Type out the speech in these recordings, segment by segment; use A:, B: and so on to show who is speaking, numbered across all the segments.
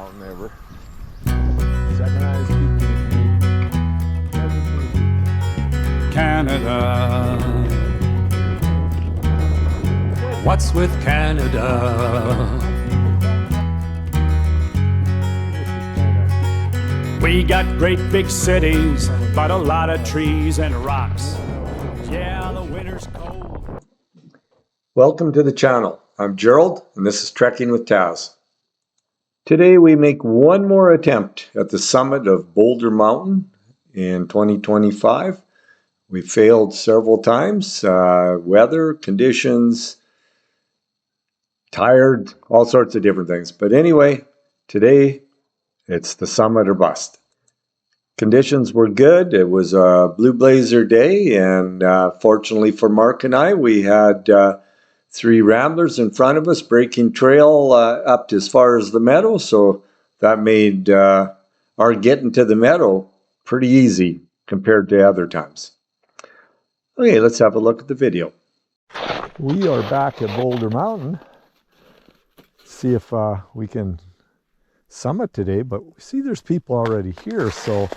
A: Mountain ever. Second highest peak in
B: Canada. What's with Canada? We got great big cities, but a lot of trees and rocks. Yeah, the winter's cold.
C: Welcome to the channel. I'm Gerald, and this is Trekking with Taz. Today we make one more attempt at the summit of Boulder Mountain in 2025. We failed several times, weather, conditions, tired, all sorts of different things. But anyway, today it's the summit or bust. Conditions were good. It was a blue blazer day, and fortunately for Mark and I, we had three ramblers in front of us breaking trail up to as far as the meadow, so that made our getting to the meadow pretty easy compared to other times. Okay, let's have a look at the video.
A: We are back at Boulder Mountain. See if we can summit today, but we see there's people already here, so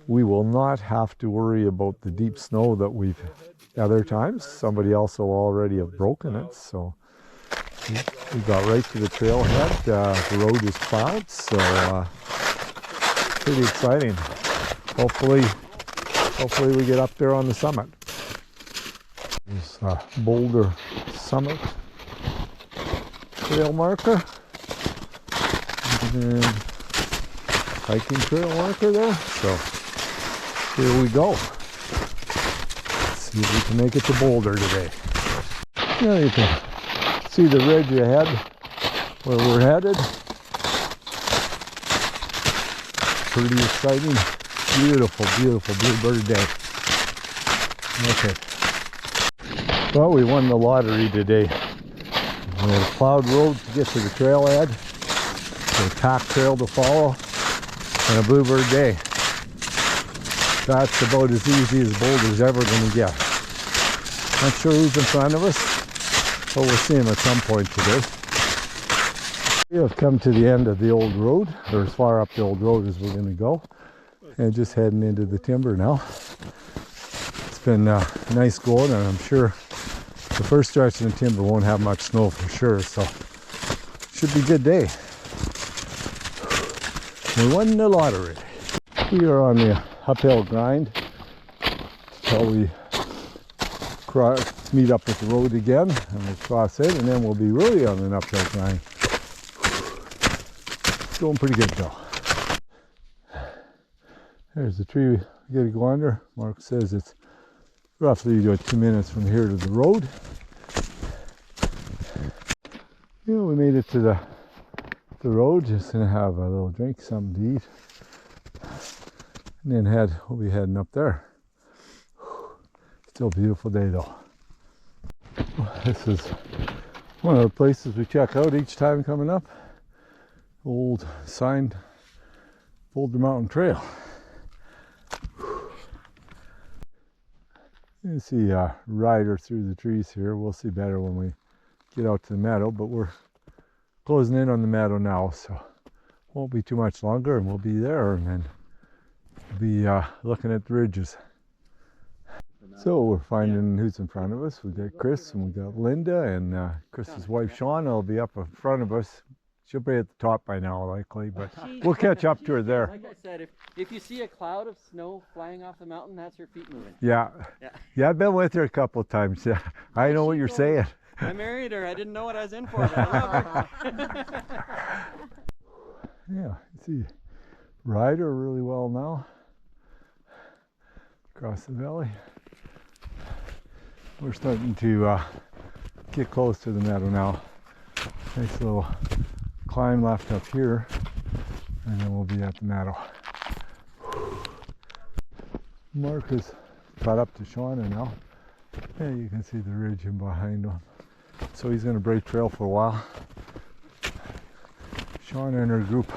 A: we will not have to worry about the deep snow that we've other times. Somebody else will already have broken it, so we got right to the trailhead. The road is plowed, so pretty exciting. Hopefully we get up there on the summit. There's a Boulder Summit trail marker and hiking trail marker there. So here we go. See if we can make it to Boulder today. Now you can see the ridge ahead where we're headed. Pretty exciting. Beautiful, beautiful bluebird day. Okay. Well, we won the lottery today. We had a plowed road to get to the trailhead, a pack trail to follow, and a bluebird day. That's about as easy as Boulder's ever going to get. Not sure who's in front of us, but we'll see him at some point today. We have come to the end of the old road, or as far up the old road as we're going to go, and just heading into the timber now. It's been nice going, and I'm sure the first stretch in the timber won't have much snow for sure, so should be a good day. We won the lottery. We are on the uphill grind until we meet up with the road again, and we'll cross it, and then we'll be really on an uphill grind. It's going pretty good though. There's the tree we gotta go under. Mark says it's roughly 2 minutes from here to the road. Yeah, we made it to the road. Just gonna have a little drink, something to eat, and then we'll be heading up there. Still a beautiful day though. This is one of the places we check out each time coming up. Old signed Boulder Mountain Trail. You can see a rider through the trees here. We'll see better when we get out to the meadow, but we're closing in on the meadow now, so won't be too much longer, and we'll be there, and then we'll be looking at the ridges. So we're finding who's in front of us. We got Chris and we got Linda, and Chris's wife Shauna will be up in front of us. She'll be at the top by now likely, but we'll catch up to her there.
D: Like I said, if you see a cloud of snow flying off the mountain, that's her feet moving.
A: Yeah, I've been with her a couple of times. Yeah, I know what you're saying.
D: I married her. I didn't know what I was in for, but I love her.
A: Yeah, you see Ryder really well now. Across the valley. We're starting to get close to the meadow now. Nice little climb left up here, and then we'll be at the meadow. Mark has caught up to Shauna now. Yeah, you can see the ridge in behind him. So he's going to break trail for a while. Shauna and her group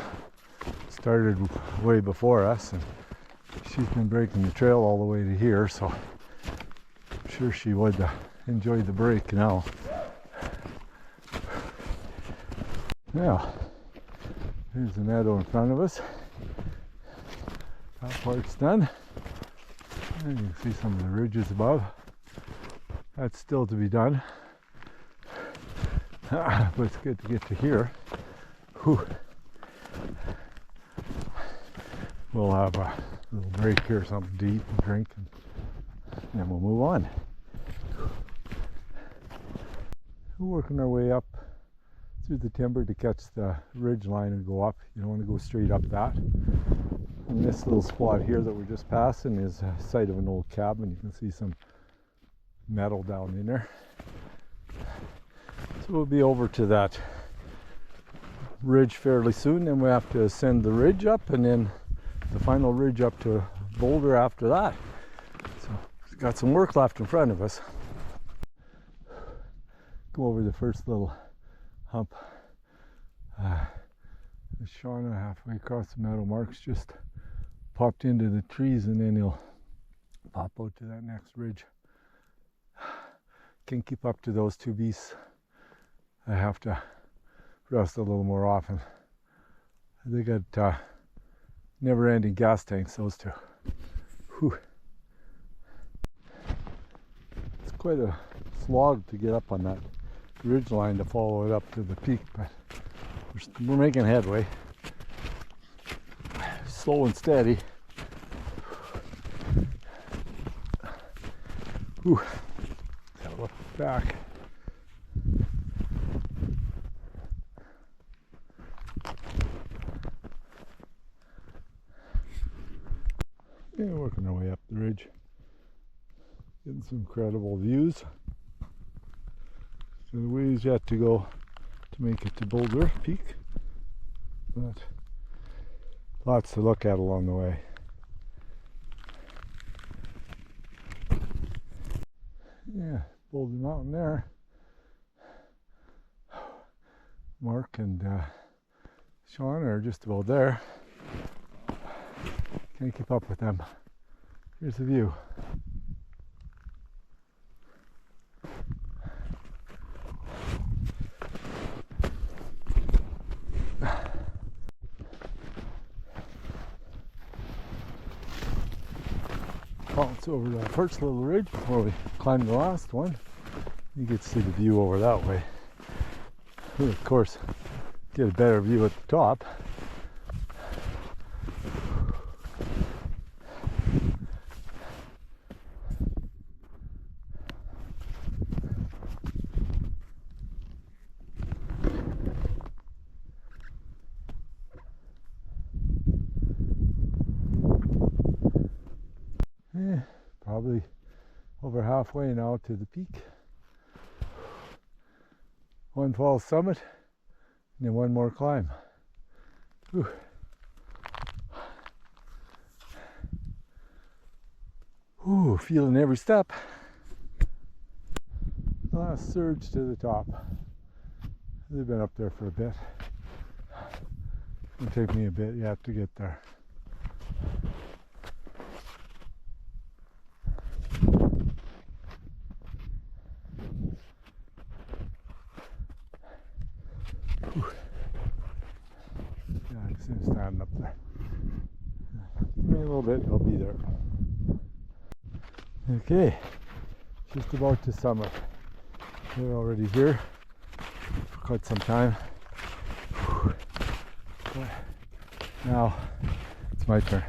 A: started way before us, and she's been breaking the trail all the way to here, so I'm sure she would enjoy the break now. Yeah, Here's the meadow in front of us. That part's done. And you can see some of the ridges above. That's still to be done. But it's good to get to here. Whew. We'll have a little break here, something to eat and drink, and then we'll move on. We're working our way up through the timber to catch the ridge line and go up. You don't want to go straight up that. And this little spot here that we're just passing is a site of an old cabin. You can see some metal down in there. So we'll be over to that ridge fairly soon. Then we have to ascend the ridge up, and then the final ridge up to Boulder after that. So we've got some work left in front of us. Go over the first little hump. Shauna, halfway across the meadow, Mark's just popped into the trees, and then he'll pop out to that next ridge. Can't keep up to those two beasts. I have to rest a little more often. They got never-ending gas tanks, those two. Whew. It's quite a slog to get up on that ridge line to follow it up to the peak, but we're making headway. Slow and steady. Whew. Gotta look back. Yeah, working our way up the ridge. Getting some incredible views. So the ways yet to go to make it to Boulder Peak, but lots to look at along the way. Yeah, Boulder Mountain there. Mark and Sean are just about there. Can't keep up with them. Here's the view. Bounce over that first little ridge before we climb the last one. You get to see the view over that way. We'll of course get a better view at the top. Probably over halfway now to the peak. One false summit, and then one more climb. Whew. Ooh, feeling every step. Last surge to the top. They've been up there for a bit. It'll take me a bit yet to get there. Yeah, I can see him standing up there. Give me a little bit, he'll be there. Okay, just about to summit. They're already here for quite some time. Now it's my turn.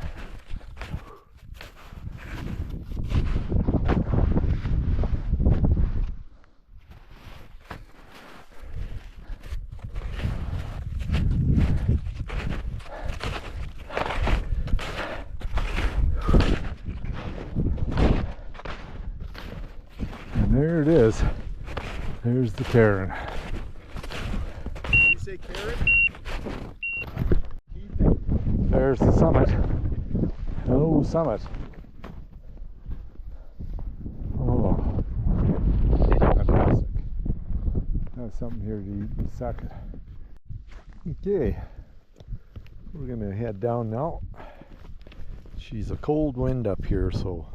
A: There it is. There's the cairn.
E: Did you say carrot?
A: There's the summit. Hello, summit. Oh, fantastic. Have something here to eat in a second. Okay, we're gonna head down now. She's a cold wind up here, so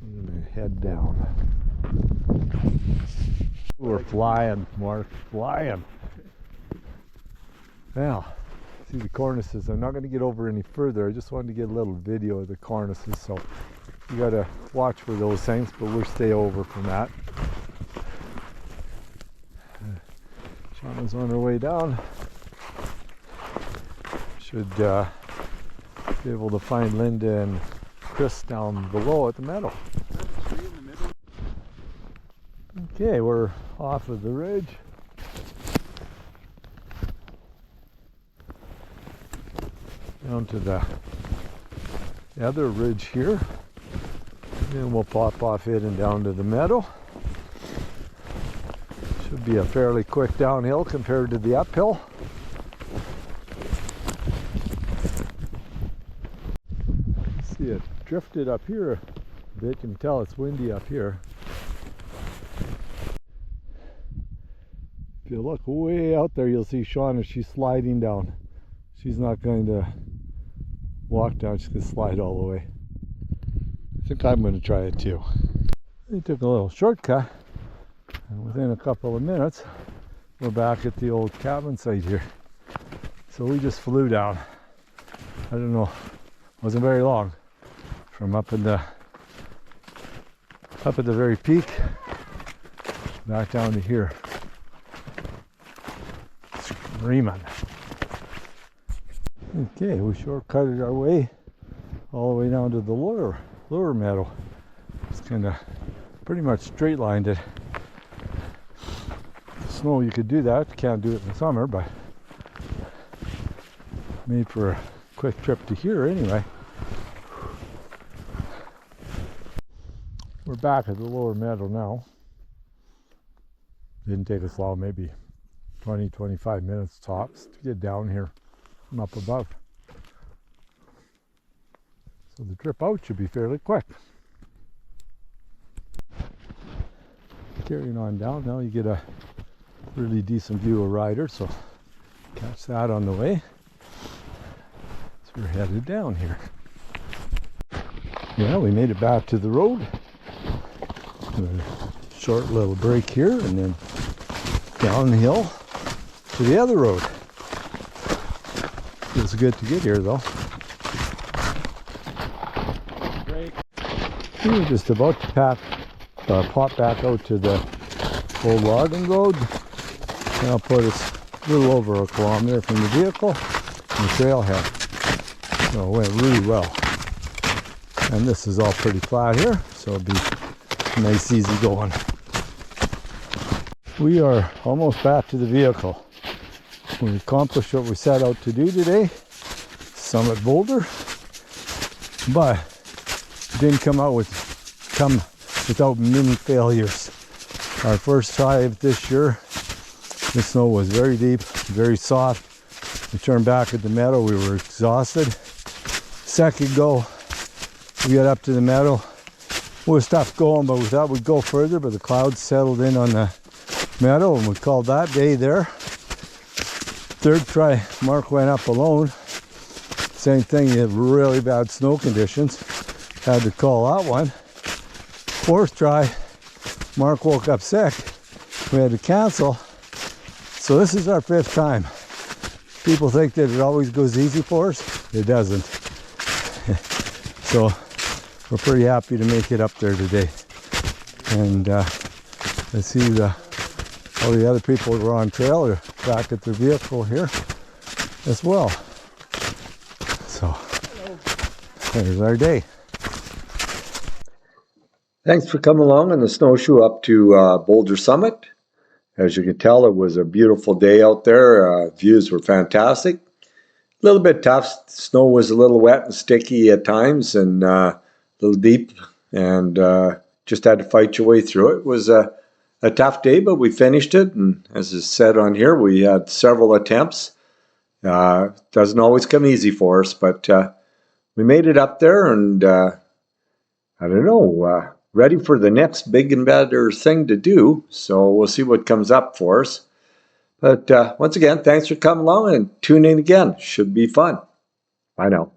A: I'm gonna head down. We're flying, Mark, flying. Well, See the cornices. I'm not going to get over any further. I just wanted to get a little video of the cornices, so you got to watch for those things, but we'll stay over from that. Shauna's on her way down. Should be able to find Linda and Chris down below at the meadow. Okay, we're off of the ridge. Down to the other ridge here. Then we'll pop off it and down to the meadow. Should be a fairly quick downhill compared to the uphill. See, it drifted up here a bit. You can tell it's windy up here. If you look way out there, you'll see Shauna. She's sliding down. She's not going to walk down. She's going to slide all the way. I think I'm going to try it too. We took a little shortcut, and within a couple of minutes, we're back at the old cabin site here. So we just flew down. I don't know, wasn't very long. From up at the very peak, back down to here. Screaming. Okay, we shortcutted our way all the way down to the lower meadow. It's kind of pretty much straight lined it. The snow, you could do that. You can't do it in the summer, but made for a quick trip to here anyway. We're back at the lower meadow now. Didn't take us long, maybe 20-25 minutes tops to get down here from up above. So the trip out should be fairly quick. Carrying on down, now you get a really decent view of Ryder, so catch that on the way. So we're headed down here. Yeah, we made it back to the road. A short little break here and then downhill to the other road. Feels good to get here though. We were just about to pop back out to the old logging road. Now put us a little over a kilometer from the vehicle and the trailhead. So it went really well. And this is all pretty flat here, so it'll be nice, easy going. We are almost back to the vehicle. We accomplished what we set out to do today, summit Boulder, but it didn't come without many failures. Our first try this year, the snow was very deep, very soft. We turned back at the meadow, we were exhausted. Second go, we got up to the meadow. We stopped going, but we thought we'd go further, but the clouds settled in on the meadow and we called that day there. Third try, Mark went up alone. Same thing, he had really bad snow conditions. Had to call that one. Fourth try, Mark woke up sick. We had to cancel. So this is our fifth time. People think that it always goes easy for us. It doesn't. So we're pretty happy to make it up there today. And I see all the other people who are on trail are back at their vehicle here as well. So there's our day.
C: Thanks for coming along on the snowshoe up to Boulder Summit. As you can tell, it was a beautiful day out there. Views were fantastic. A little bit tough. Snow was a little wet and sticky at times and a little deep, and just had to fight your way through it. It was a tough day, but we finished it. And as is said on here, we had several attempts. Doesn't always come easy for us, but we made it up there, and I don't know, ready for the next big and better thing to do. So we'll see what comes up for us. But once again, thanks for coming along and tune in again. Should be fun. Bye now.